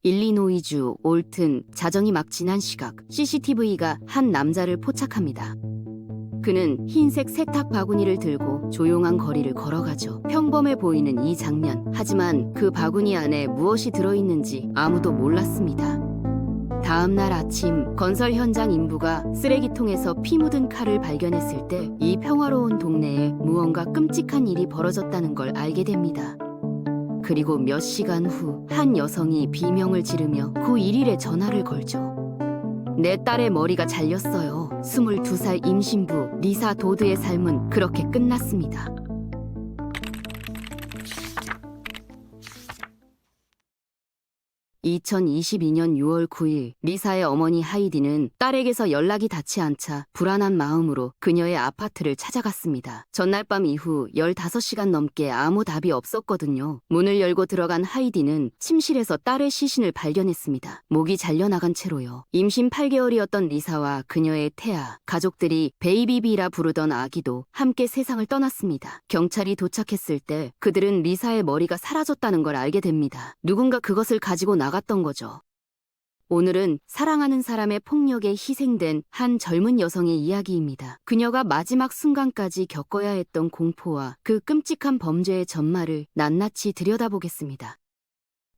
일리노이주 올튼 자정이 막 지난 시각 CCTV가 한 남자를 포착합니다. 그는 흰색 세탁 바구니를 들고 조용한 거리를 걸어가죠. 평범해 보이는 이 장면. 하지만 그 바구니 안에 무엇이 들어있는지 아무도 몰랐습니다. 다음 날 아침 건설 현장 인부가 쓰레기통에서 피 묻은 칼을 발견했을 때 이 평화로운 동네에 무언가 끔찍한 일이 벌어졌다는 걸 알게 됩니다. 그리고 몇 시간 후 한 여성이 비명을 지르며 911에 전화를 걸죠. 내 딸의 머리가 잘렸어요. 22살 임신부 리사 도드의 삶은 그렇게 끝났습니다. 2022년 6월 9일 리사의 어머니 하이디는 딸에게서 연락이 닿지 않자 불안한 마음으로 그녀의 아파트를 찾아갔습니다. 전날 밤 이후 15시간 넘게 아무 답이 없었거든요. 문을 열고 들어간 하이디는 침실에서 딸의 시신을 발견했습니다. 목이 잘려나간 채로요. 임신 8개월이었던 리사와 그녀의 태아, 가족들이 베이비비라 부르던 아기도 함께 세상을 떠났습니다. 경찰이 도착했을 때 그들은 리사의 머리가 사라졌다는 걸 알게 됩니다. 누군가 그것을 가지고 나갔던 거죠. 오늘은 사랑하는 사람의 폭력에 희생된 한 젊은 여성의 이야기입니다. 그녀가 마지막 순간까지 겪어야 했던 공포와 그 끔찍한 범죄의 전말을 낱낱이 들여다보겠습니다.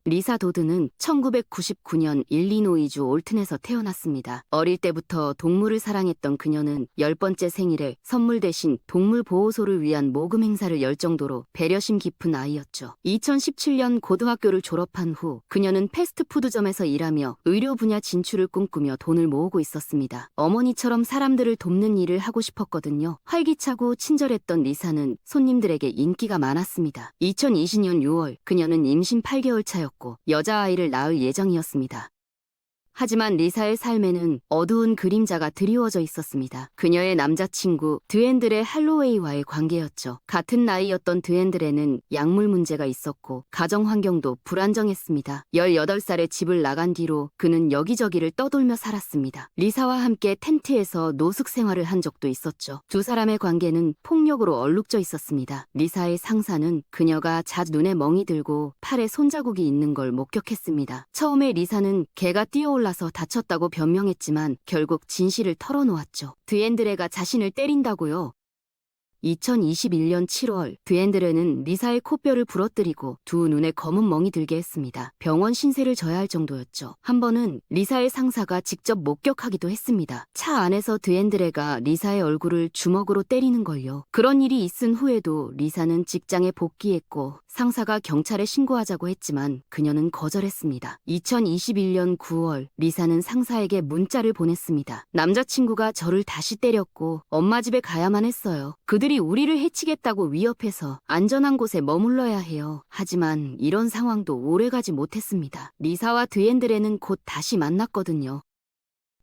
리사 도드는 1999년 일리노이주 올튼에서 태어났습니다. 어릴 때부터 동물을 사랑했던 그녀는 10번째 생일에 선물 대신 동물 보호소를 위한 모금 행사를 열 정도로 배려심 깊은 아이였죠. 2017년 고등학교를 졸업한 후 그녀는 패스트푸드점에서 일하며 의료 분야 진출을 꿈꾸며 돈을 모으고 있었습니다. 어머니처럼 사람들을 돕는 일을 하고 싶었거든요. 활기차고 친절했던 리사는 손님들에게 인기가 많았습니다. 2020년 6월 그녀는 임신 8개월 차였고 여자아이를 낳을 예정이었습니다. 하지만 리사의 삶에는 어두운 그림자가 드리워져 있었습니다. 그녀의 남자친구 드앤드레 할로웨이와의 관계였죠. 같은 나이였던 드앤드레는 약물 문제가 있었고 가정 환경도 불안정했습니다. 18살에 집을 나간 뒤로 그는 여기저기를 떠돌며 살았습니다. 리사와 함께 텐트에서 노숙 생활을 한 적도 있었죠. 두 사람의 관계는 폭력으로 얼룩져 있었습니다. 리사의 상사는 그녀가 자주 눈에 멍이 들고 팔에 손자국이 있는 걸 목격했습니다. 처음에 리사는 개가 뛰어올라서 다쳤다고 변명했지만 결국 진실을 털어놓았죠. 드앤드레가 자신을 때린다고요. 2021년 7월 드앤드레는 리사의 코뼈를 부러뜨리고 두 눈에 검은 멍이 들게 했습니다. 병원 신세를 져야 할 정도였죠. 한 번은 리사의 상사가 직접 목격하기도 했습니다. 차 안에서 드앤드레가 리사의 얼굴을 주먹으로 때리는 걸요. 그런 일이 있은 후에도 리사는 직장에 복귀했고 상사가 경찰에 신고하자고 했지만 그녀는 거절했습니다. 2021년 9월 리사는 상사에게 문자를 보냈습니다. 남자친구가 저를 다시 때렸고 엄마 집에 가야만 했어요. 그들이 우리를 해치겠다고 위협해서 안전한 곳에 머물러야 해요. 하지만 이런 상황도 오래가지 못했습니다. 리사와 드앤드레는 곧 다시 만났거든요.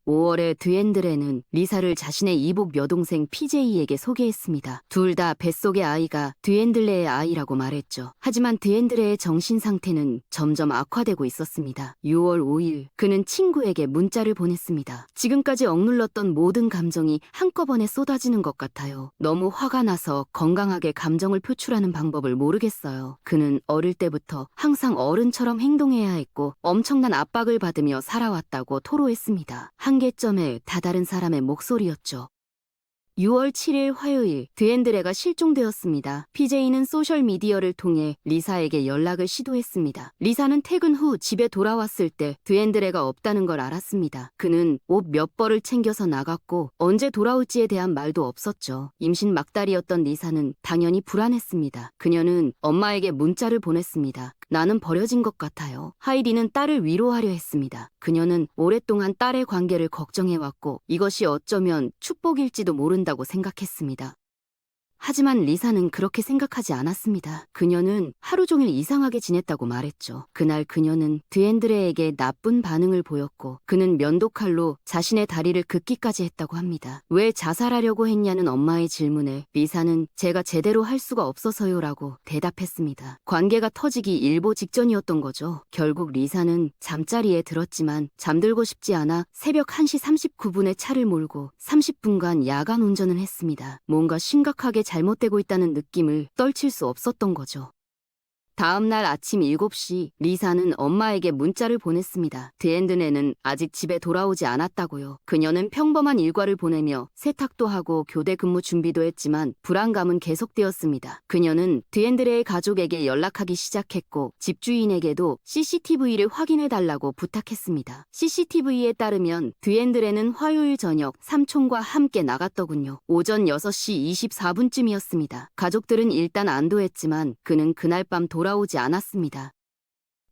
5월에 드앤드레는 리사를 자신의 이복 여동생 PJ에게 소개했습니다. 둘 다 뱃속의 아이가 드앤드레의 아이라고 말했죠. 하지만 드앤드레의 정신 상태는 점점 악화되고 있었습니다. 6월 5일 그는 친구에게 문자를 보냈습니다. 지금까지 억눌렀던 모든 감정이 한꺼번에 쏟아지는 것 같아요. 너무 화가 나서 건강하게 감정을 표출하는 방법을 모르겠어요. 그는 어릴 때부터 항상 어른처럼 행동해야 했고 엄청난 압박을 받으며 살아왔다고 토로했습니다. 한계점에 다다른 사람의 목소리였죠. 6월 7일 화요일 드앤드레가 실종되었습니다. PJ는 소셜미디어를 통해 리사에게 연락을 시도했습니다. 리사는 퇴근 후 집에 돌아왔을 때 드앤드레가 없다는 걸 알았습니다. 그는 옷 몇 벌을 챙겨서 나갔고 언제 돌아올지에 대한 말도 없었죠. 임신 막달이었던 리사는 당연히 불안했습니다. 그녀는 엄마에게 문자를 보냈습니다. 나는 버려진 것 같아요. 하이디는 딸을 위로하려 했습니다. 그녀는 오랫동안 딸의 관계를 걱정해왔고 이것이 어쩌면 축복일지도 모른다고 생각했습니다. 하지만 리사는 그렇게 생각하지 않았습니다. 그녀는 하루 종일 이상하게 지냈다고 말했죠. 그날 그녀는 드앤드레에게 나쁜 반응을 보였고 그는 면도칼로 자신의 다리를 긋기까지 했다고 합니다. 왜 자살하려고 했냐는 엄마의 질문에 리사는 제가 제대로 할 수가 없어서요 라고 대답했습니다. 관계가 터지기 일보 직전이었던 거죠. 결국 리사는 잠자리에 들었지만 잠들고 싶지 않아 새벽 1시 39분에 차를 몰고 30분간 야간 운전을 했습니다. 뭔가 심각하게 잘못되고 있다는 느낌을 떨칠 수 없었던 거죠. 다음 날 아침 7시 리사는 엄마에게 문자를 보냈습니다. 드앤드네는 아직 집에 돌아오지 않았다고요. 그녀는 평범한 일과를 보내며 세탁도 하고 교대 근무 준비도 했지만 불안감은 계속되었습니다. 그녀는 드앤드레의 가족에게 연락하기 시작했고 집주인에게도 CCTV를 확인해달라고 부탁했습니다. CCTV에 따르면 드앤드레는 화요일 저녁 삼촌과 함께 나갔더군요. 오전 6시 24분쯤이었습니다. 가족들은 일단 안도했지만 그는 그날 밤 돌아오지 않았습니다.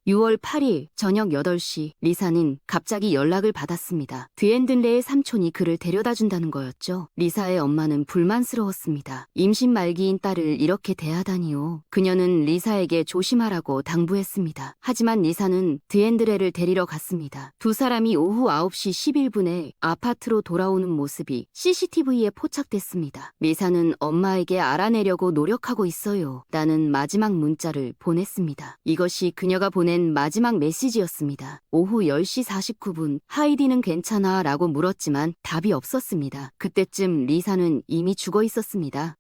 6월 8일 저녁 8시 리사는 갑자기 연락을 받았습니다. 드앤드레의 삼촌이 그를 데려다 준다는 거였죠. 리사의 엄마는 불만스러웠습니다. 임신 말기인 딸을 이렇게 대하다니요. 그녀는 리사에게 조심하라고 당부했습니다. 하지만 리사는 드앤드레를 데리러 갔습니다. 두 사람이 오후 9시 11분에 아파트로 돌아오는 모습이 CCTV에 포착됐습니다. 리사는 엄마에게 알아내려고 노력하고 있어요. 라는 마지막 문자를 보냈습니다. 이것이 그녀가 보낸 마지막 메시지였습니다. 오후 10시 49분 하이디는 괜찮아 라고 물었지만 답이 없었습니다. 그때쯤 리사는 이미 죽어 있었습니다.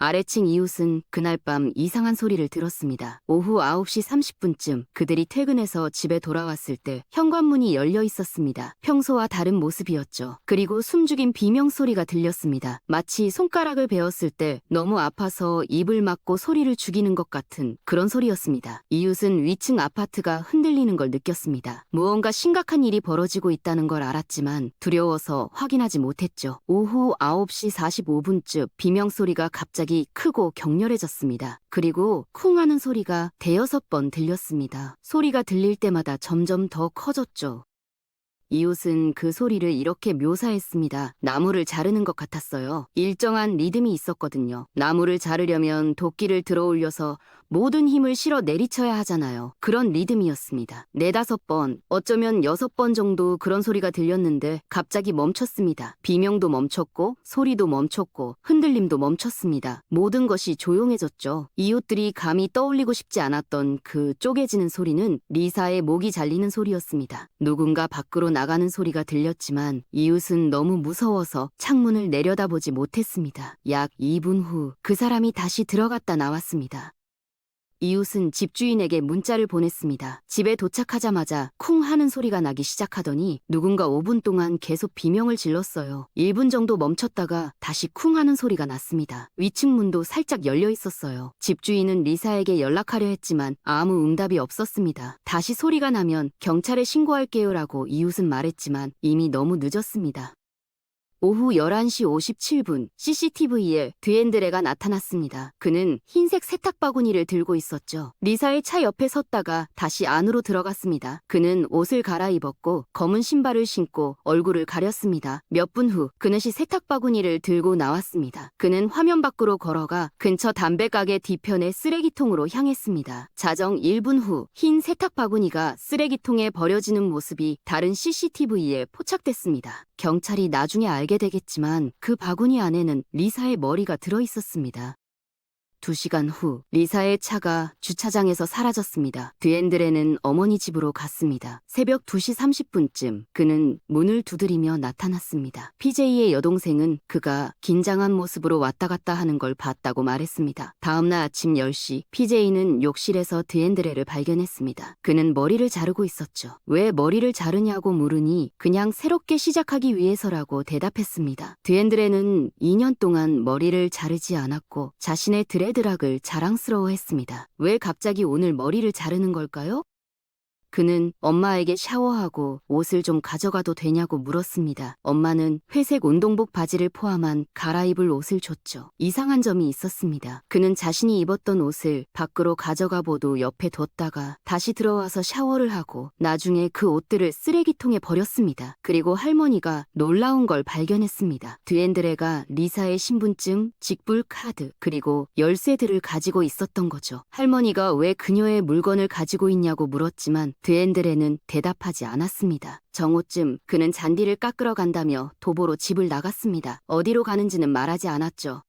아래층 이웃은 그날 밤 이상한 소리를 들었습니다. 오후 9시 30분쯤 그들이 퇴근해서 집에 돌아왔을 때 현관문이 열려 있었습니다. 평소와 다른 모습이었죠. 그리고 숨죽인 비명소리가 들렸습니다. 마치 손가락을 베었을 때 너무 아파서 입을 막고 소리를 죽이는 것 같은 그런 소리였습니다. 이웃은 위층 아파트가 흔들리는 걸 느꼈습니다. 무언가 심각한 일이 벌어지고 있다는 걸 알았지만 두려워서 확인하지 못했죠. 오후 9시 45분쯤 비명소리가 갑자기 크고 격렬해졌습니다. 그리고 쿵 하는 소리가 대여섯 번 들렸습니다. 소리가 들릴 때마다 점점 더 커졌죠. 이웃은 그 소리를 이렇게 묘사했습니다. 나무를 자르는 것 같았어요. 일정한 리듬이 있었거든요. 나무를 자르려면 도끼를 들어올려서 모든 힘을 실어 내리쳐야 하잖아요. 그런 리듬이었습니다. 4-5번, 어쩌면 6번 정도 그런 소리가 들렸는데 갑자기 멈췄습니다. 비명도 멈췄고 소리도 멈췄고 흔들림도 멈췄습니다. 모든 것이 조용해졌죠. 이웃들이 감히 떠올리고 싶지 않았던 그 쪼개지는 소리는 리사의 목이 잘리는 소리였습니다. 누군가 밖으로 나가는 소리가 들렸지만 이웃은 너무 무서워서 창문을 내려다보지 못했습니다. 약 2분 후 그 사람이 다시 들어갔다 나왔습니다. 이웃은 집주인에게 문자를 보냈습니다. 집에 도착하자마자 쿵 하는 소리가 나기 시작하더니 누군가 5분 동안 계속 비명을 질렀어요. 1분 정도 멈췄다가 다시 쿵 하는 소리가 났습니다. 위층 문도 살짝 열려 있었어요. 집주인은 리사에게 연락하려 했지만 아무 응답이 없었습니다. 다시 소리가 나면 경찰에 신고할게요라고 이웃은 말했지만 이미 너무 늦었습니다. 오후 11시 57분 CCTV에 드앤드레가 나타났습니다. 그는 흰색 세탁바구니를 들고 있었죠. 리사의 차 옆에 섰다가 다시 안으로 들어갔습니다. 그는 옷을 갈아입었고 검은 신발을 신고 얼굴을 가렸습니다. 몇 분 후 그는 세탁바구니를 들고 나왔습니다. 그는 화면 밖으로 걸어가 근처 담배가게 뒤편의 쓰레기통으로 향했습니다. 자정 1분 후 흰 세탁바구니가 쓰레기통에 버려지는 모습이 다른 CCTV에 포착됐습니다. 경찰이 나중에 알게 되겠지만 그 바구니 안에는 리사의 머리가 들어있었습니다. 2시간 후 리사의 차가 주차장에서 사라졌습니다. 드앤드레는 어머니 집으로 갔습니다. 새벽 2시 30분쯤 그는 문을 두드리며 나타났습니다. PJ의 여동생은 그가 긴장한 모습으로 왔다 갔다 하는 걸 봤다고 말했습니다. 다음날 아침 10시 PJ는 욕실에서 드앤드레를 발견했습니다. 그는 머리를 자르고 있었죠. 왜 머리를 자르냐고 물으니 그냥 새롭게 시작하기 위해서라고 대답했습니다. 드앤드레는 2년 동안 머리를 자르지 않았고 자신의 드레드락을 자랑스러워했습니다. 왜 갑자기 오늘 머리를 자르는 걸까요? 그는 엄마에게 샤워하고 옷을 좀 가져가도 되냐고 물었습니다. 엄마는 회색 운동복 바지를 포함한 갈아입을 옷을 줬죠. 이상한 점이 있었습니다. 그는 자신이 입었던 옷을 밖으로 가져가 보도 옆에 뒀다가 다시 들어와서 샤워를 하고 나중에 그 옷들을 쓰레기통에 버렸습니다. 그리고 할머니가 놀라운 걸 발견했습니다. 드앤드레가 리사의 신분증, 직불 카드, 그리고 열쇠들을 가지고 있었던 거죠. 할머니가 왜 그녀의 물건을 가지고 있냐고 물었지만 드앤드레는 대답하지 않았습니다. 정오쯤 그는 잔디를 깎으러 간다며 도보로 집을 나갔습니다. 어디로 가는지는 말하지 않았죠.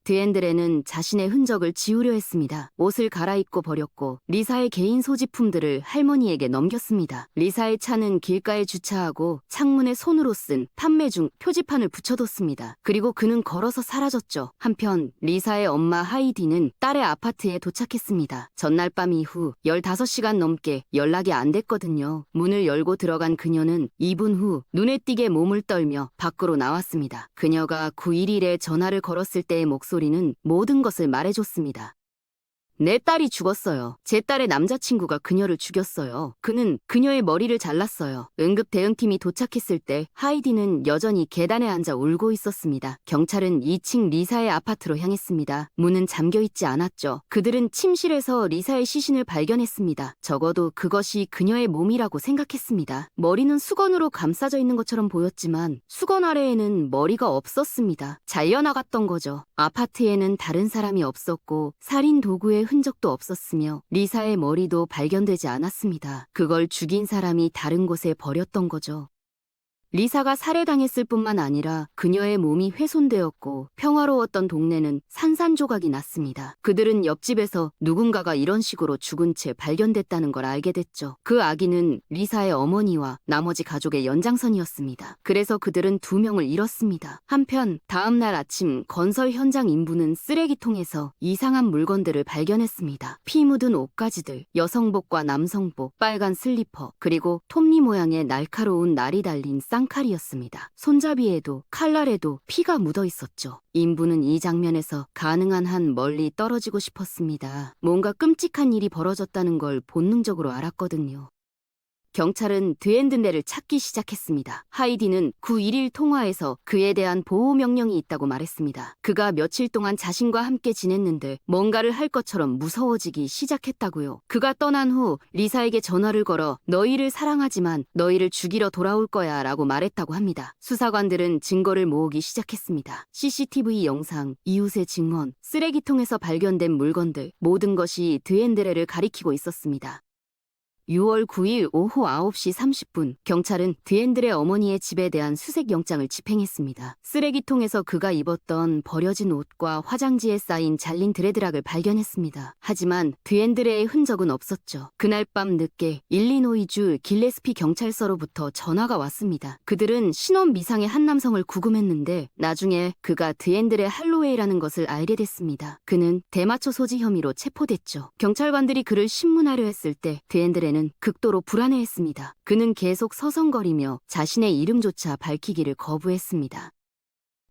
드앤드레는 자신의 흔적을 지우려 했습니다. 옷을 갈아입고 버렸고 리사의 개인 소지품들을 할머니에게 넘겼습니다. 리사의 차는 길가에 주차하고 창문에 손으로 쓴 판매 중 표지판을 붙여뒀습니다. 그리고 그는 걸어서 사라졌죠. 한편 리사의 엄마 하이디는 딸의 아파트에 도착했습니다. 전날 밤 이후 15시간 넘게 연락이 안 됐거든요. 문을 열고 들어간 그녀는 2분 후 눈에 띄게 몸을 떨며 밖으로 나왔습니다. 그녀가 911에 전화를 걸었을 때의 목소리는 모든 것을 말해줬습니다. 내 딸이 죽었어요. 제 딸의 남자친구가 그녀를 죽였어요. 그는 그녀의 머리를 잘랐어요. 응급 대응팀이 도착했을 때 하이디는 여전히 계단에 앉아 울고 있었습니다. 경찰은 2층 리사의 아파트로 향했습니다. 문은 잠겨있지 않았죠. 그들은 침실에서 리사의 시신을 발견했습니다. 적어도 그것이 그녀의 몸이라고 생각했습니다. 머리는 수건으로 감싸져 있는 것처럼 보였지만 수건 아래에는 머리가 없었습니다. 잘려나갔던 거죠. 아파트에는 다른 사람이 없었고 살인 도구의 흔적도 없었으며 리사의 머리도 발견되지 않았습니다. 그걸 죽인 사람이 다른 곳에 버렸던 거죠. 리사가 살해당했을 뿐만 아니라 그녀의 몸이 훼손되었고 평화로웠던 동네는 산산조각이 났습니다. 그들은 옆집에서 누군가가 이런 식으로 죽은 채 발견됐다는 걸 알게 됐죠. 그 아기는 리사의 어머니와 나머지 가족의 연장선이었습니다. 그래서 그들은 2명을 잃었습니다. 한편 다음 날 아침 건설 현장 인부는 쓰레기통에서 이상한 물건들을 발견했습니다. 피 묻은 옷가지들, 여성복과 남성복, 빨간 슬리퍼, 그리고 톱니 모양의 날카로운 날이 달린 쌍칼이었습니다. 손잡이에도 칼날에도 피가 묻어 있었죠. 인부는 이 장면에서 가능한 한 멀리 떨어지고 싶었습니다. 뭔가 끔찍한 일이 벌어졌다는 걸 본능적으로 알았거든요. 경찰은 드앤드레를 찾기 시작했습니다. 하이디는 911 통화에서 그에 대한 보호 명령이 있다고 말했습니다. 그가 며칠 동안 자신과 함께 지냈는데 뭔가를 할 것처럼 무서워지기 시작했다고요. 그가 떠난 후 리사에게 전화를 걸어 너희를 사랑하지만 너희를 죽이러 돌아올 거야 라고 말했다고 합니다. 수사관들은 증거를 모으기 시작했습니다. CCTV 영상, 이웃의 증언, 쓰레기통에서 발견된 물건들, 모든 것이 드앤드레를 가리키고 있었습니다. 6월 9일 오후 9시 30분 경찰은 드앤드레 어머니의 집에 대한 수색 영장을 집행했습니다. 쓰레기통에서 그가 입었던 버려진 옷과 화장지에 쌓인 잘린 드레드락을 발견했습니다. 하지만 드앤드레의 흔적은 없었죠. 그날 밤 늦게 일리노이주 길레스피 경찰서로부터 전화가 왔습니다. 그들은 신원 미상의 한 남성을 구금했는데 나중에 그가 드앤드레 할로웨이라는 것을 알게 됐습니다. 그는 대마초 소지 혐의로 체포됐죠. 경찰관들이 그를 신문하려 했을 때 드앤드레는 극도로 불안해했습니다. 그는 계속 서성거리며 자신의 이름조차 밝히기를 거부했습니다.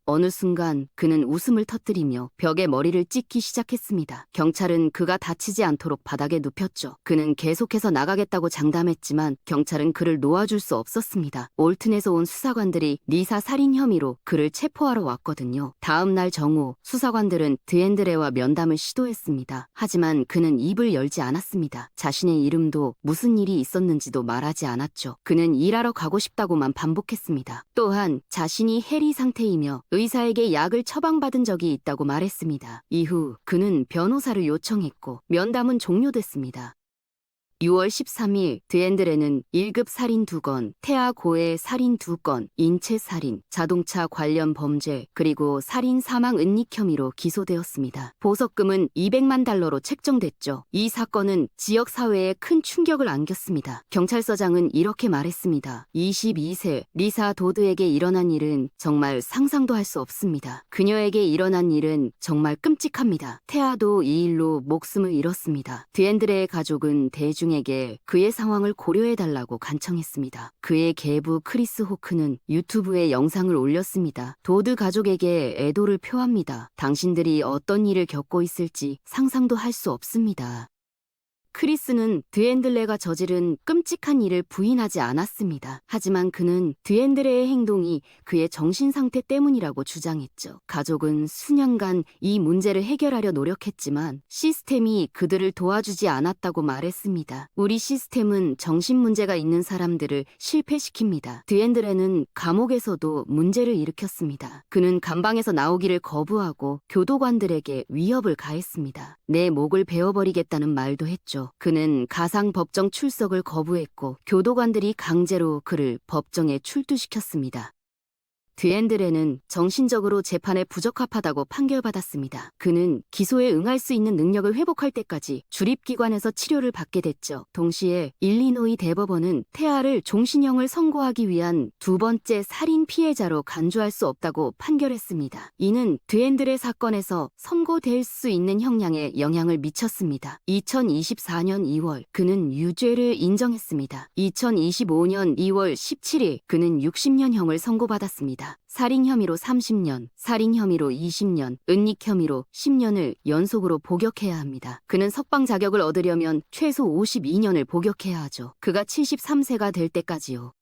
어느 순간 그는 웃음을 터뜨리며 벽에 머리를 찍기 시작했습니다. 경찰은 그가 다치지 않도록 바닥에 눕혔죠. 그는 계속해서 나가겠다고 장담했지만 경찰은 그를 놓아줄 수 없었습니다. 올튼에서 온 수사관들이 리사 살인 혐의로 그를 체포하러 왔거든요. 다음 날 정오 수사관들은 드앤드레와 면담을 시도했습니다. 하지만 그는 입을 열지 않았습니다. 자신의 이름도 무슨 일이 있었는지도 말하지 않았죠. 그는 일하러 가고 싶다고만 반복했습니다. 또한 자신이 해리 상태이며 의사에게 약을 처방받은 적이 있다고 말했습니다. 이후 그는 변호사를 요청했고 면담은 종료됐습니다. 6월 13일 드앤드레는 1급 살인 2건, 태아 고해 살인 2건, 인체 살인, 자동차 관련 범죄, 그리고 살인 사망 은닉 혐의로 기소되었습니다. 보석금은 200만 달러로 책정됐죠. 이 사건은 지역 사회에 큰 충격을 안겼습니다. 경찰서장은 이렇게 말했습니다. 22세 리사 도드에게 일어난 일은 정말 상상도 할 수 없습니다. 그녀에게 일어난 일은 정말 끔찍합니다. 태아도 이 일로 목숨을 잃었습니다. 드앤드레의 가족은 대중에게 그의 상황을 고려해달라고 간청했습니다. 그의 계부 크리스 호크는 유튜브에 영상을 올렸습니다. 도드 가족에게 애도를 표합니다. 당신들이 어떤 일을 겪고 있을지 상상도 할 수 없습니다. 크리스는 드앤드레가 저지른 끔찍한 일을 부인하지 않았습니다. 하지만 그는 드앤드레의 행동이 그의 정신 상태 때문이라고 주장했죠. 가족은 수년간 이 문제를 해결하려 노력했지만 시스템이 그들을 도와주지 않았다고 말했습니다. 우리 시스템은 정신 문제가 있는 사람들을 실패시킵니다. 드앤드레는 감옥에서도 문제를 일으켰습니다. 그는 감방에서 나오기를 거부하고 교도관들에게 위협을 가했습니다. 내 목을 베어버리겠다는 말도 했죠. 그는 가상 법정 출석을 거부했고 교도관들이 강제로 그를 법정에 출두시켰습니다. 드앤드레는 정신적으로 재판에 부적합하다고 판결받았습니다. 그는 기소에 응할 수 있는 능력을 회복할 때까지 주립기관에서 치료를 받게 됐죠. 동시에 일리노이 대법원은 태아를 종신형을 선고하기 위한 두 번째 살인 피해자로 간주할 수 없다고 판결했습니다. 이는 드앤드레 사건에서 선고될 수 있는 형량에 영향을 미쳤습니다. 2024년 2월 그는 유죄를 인정했습니다. 2025년 2월 17일 그는 60년형을 선고받았습니다. 살인 혐의로 30년, 살인 혐의로 20년, 은닉 혐의로 10년을 연속으로 복역해야 합니다. 그는 석방 자격을 얻으려면 최소 52년을 복역해야 하죠. 그가 73세가 될 때까지요.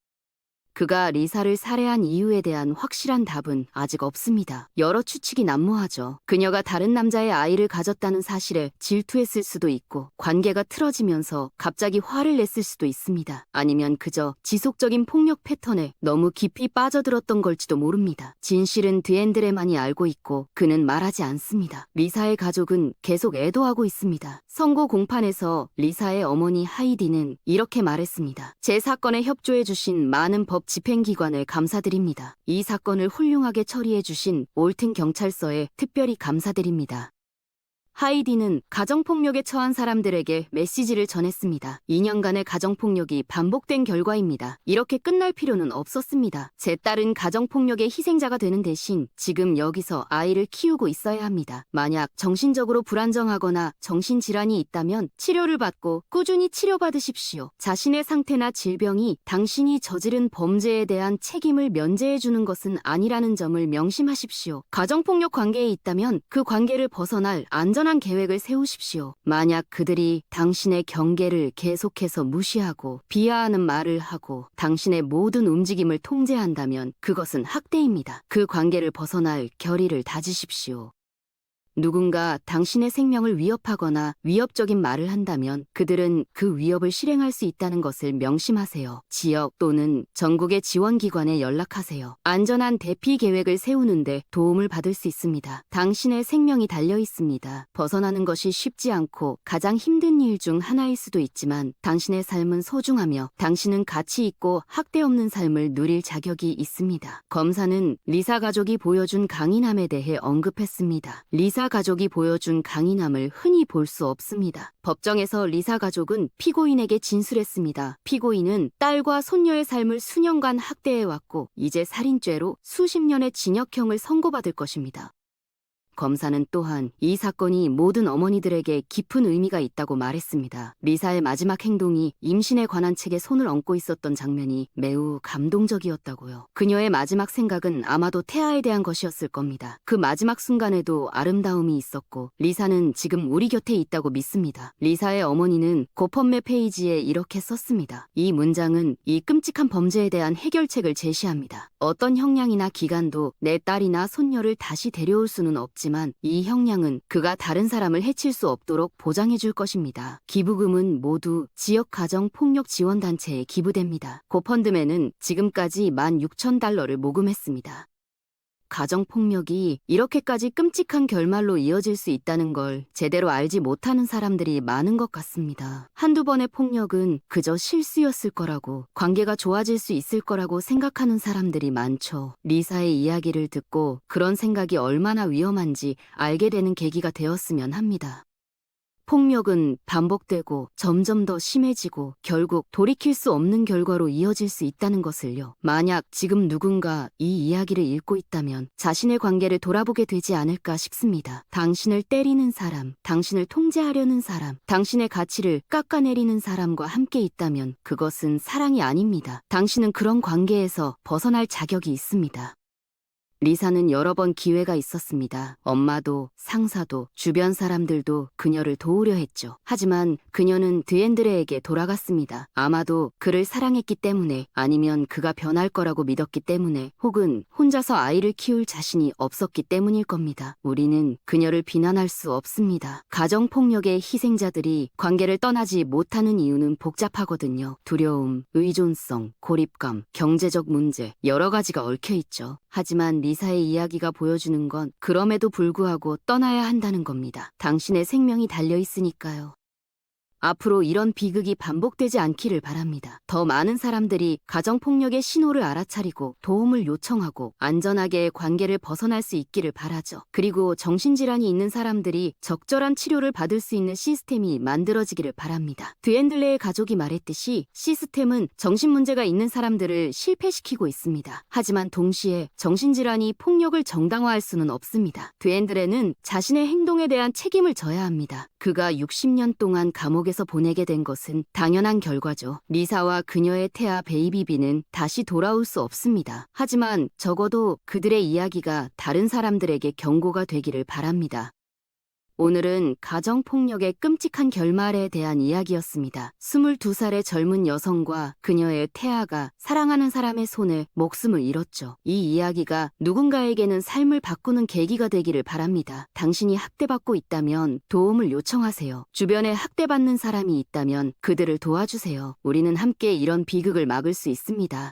그가 리사를 살해한 이유에 대한 확실한 답은 아직 없습니다. 여러 추측이 난무하죠. 그녀가 다른 남자의 아이를 가졌다는 사실에 질투했을 수도 있고 관계가 틀어지면서 갑자기 화를 냈을 수도 있습니다. 아니면 그저 지속적인 폭력 패턴에 너무 깊이 빠져들었던 걸지도 모릅니다. 진실은 드앤드레만이 알고 있고 그는 말하지 않습니다. 리사의 가족은 계속 애도하고 있습니다. 선고 공판에서 리사의 어머니 하이디는 이렇게 말했습니다. 제 사건에 협조해주신 많은 법 집행기관에 감사드립니다. 이 사건을 훌륭하게 처리해주신 올튼 경찰서에 특별히 감사드립니다. 하이디는 가정폭력에 처한 사람들에게 메시지를 전했습니다. 2년간의 가정폭력이 반복된 결과입니다. 이렇게 끝날 필요는 없었습니다. 제 딸은 가정폭력의 희생자가 되는 대신 지금 여기서 아이를 키우고 있어야 합니다. 만약 정신적으로 불안정하거나 정신질환이 있다면 치료를 받고 꾸준히 치료받으십시오. 자신의 상태나 질병이 당신이 저지른 범죄에 대한 책임을 면제해주는 것은 아니라는 점을 명심하십시오. 가정폭력 관계에 있다면 그 관계를 벗어날 안전한 계획을 세우십시오. 만약 그들이 당신의 경계를 계속해서 무시하고 비하하는 말을 하고 당신의 모든 움직임을 통제한다면 그것은 학대입니다. 그 관계를 벗어날 결의를 다지십시오. 누군가 당신의 생명을 위협하거나 위협적인 말을 한다면 그들은 그 위협을 실행할 수 있다는 것을 명심하세요. 지역 또는 전국의 지원기관에 연락하세요. 안전한 대피 계획을 세우는데 도움을 받을 수 있습니다. 당신의 생명이 달려 있습니다. 벗어나는 것이 쉽지 않고 가장 힘든 일 중 하나일 수도 있지만 당신의 삶은 소중하며 당신은 가치 있고 학대 없는 삶을 누릴 자격이 있습니다. 검사는 리사 가족이 보여준 강인함에 대해 언급했습니다. 리사 가족이 보여준 강인함을 흔히 볼 수 없습니다. 법정에서 리사 가족은 피고인에게 진술했습니다. 피고인은 딸과 손녀의 삶을 수년간 학대해왔고 이제 살인죄로 수십 년의 징역형을 선고받을 것입니다. 검사는 또한 이 사건이 모든 어머니들에게 깊은 의미가 있다고 말했습니다. 리사의 마지막 행동이 임신에 관한 책에 손을 얹고 있었던 장면이 매우 감동적이었다고요. 그녀의 마지막 생각은 아마도 태아에 대한 것이었을 겁니다. 그 마지막 순간에도 아름다움이 있었고 리사는 지금 우리 곁에 있다고 믿습니다. 리사의 어머니는 고펀매 페이지에 이렇게 썼습니다. 이 문장은 이 끔찍한 범죄에 대한 해결책을 제시합니다. 어떤 형량이나 기간도 내 딸이나 손녀를 다시 데려올 수는 없지만 이 형량은 그가 다른 사람을 해칠 수 없도록 보장해 줄 것입니다. 기부금은 모두 지역 가정 폭력 지원 단체에 기부됩니다. 고펀드맨은 지금까지 16,000달러를 모금했습니다. 가정폭력이 이렇게까지 끔찍한 결말로 이어질 수 있다는 걸 제대로 알지 못하는 사람들이 많은 것 같습니다. 한두 번의 폭력은 그저 실수였을 거라고, 관계가 좋아질 수 있을 거라고 생각하는 사람들이 많죠. 리사의 이야기를 듣고 그런 생각이 얼마나 위험한지 알게 되는 계기가 되었으면 합니다. 폭력은 반복되고 점점 더 심해지고 결국 돌이킬 수 없는 결과로 이어질 수 있다는 것을요. 만약 지금 누군가 이 이야기를 읽고 있다면 자신의 관계를 돌아보게 되지 않을까 싶습니다. 당신을 때리는 사람, 당신을 통제하려는 사람, 당신의 가치를 깎아내리는 사람과 함께 있다면 그것은 사랑이 아닙니다. 당신은 그런 관계에서 벗어날 자격이 있습니다. 리사는 여러 번 기회가 있었습니다. 엄마도 상사도 주변 사람들도 그녀를 도우려 했죠. 하지만 그녀는 드앤드레에게 돌아갔습니다. 아마도 그를 사랑했기 때문에, 아니면 그가 변할 거라고 믿었기 때문에, 혹은 혼자서 아이를 키울 자신이 없었기 때문일 겁니다. 우리는 그녀를 비난할 수 없습니다. 가정폭력의 희생자들이 관계를 떠나지 못하는 이유는 복잡하거든요. 두려움, 의존성, 고립감, 경제적 문제, 여러 가지가 얽혀있죠. 하지만 리사의 이야기가 보여주는 건 그럼에도 불구하고 떠나야 한다는 겁니다. 당신의 생명이 달려 있으니까요. 앞으로 이런 비극이 반복되지 않기를 바랍니다. 더 많은 사람들이 가정폭력의 신호를 알아차리고 도움을 요청하고 안전하게 관계를 벗어날 수 있기를 바라죠. 그리고 정신질환이 있는 사람들이 적절한 치료를 받을 수 있는 시스템이 만들어지기를 바랍니다. 드앤들레의 가족이 말했듯이 시스템은 정신문제가 있는 사람들을 실패시키고 있습니다. 하지만 동시에 정신질환이 폭력을 정당화할 수는 없습니다. 드앤들레는 자신의 행동에 대한 책임을 져야 합니다. 그가 60년 동안 감옥에서 보내게 된 것은 당연한 결과죠. 리사와 그녀의 태아 베이비비는 다시 돌아올 수 없습니다. 하지만 적어도 그들의 이야기가 다른 사람들에게 경고가 되기를 바랍니다. 오늘은 가정폭력의 끔찍한 결말에 대한 이야기였습니다. 22살의 젊은 여성과 그녀의 태아가 사랑하는 사람의 손에 목숨을 잃었죠. 이 이야기가 누군가에게는 삶을 바꾸는 계기가 되기를 바랍니다. 당신이 학대받고 있다면 도움을 요청하세요. 주변에 학대받는 사람이 있다면 그들을 도와주세요. 우리는 함께 이런 비극을 막을 수 있습니다.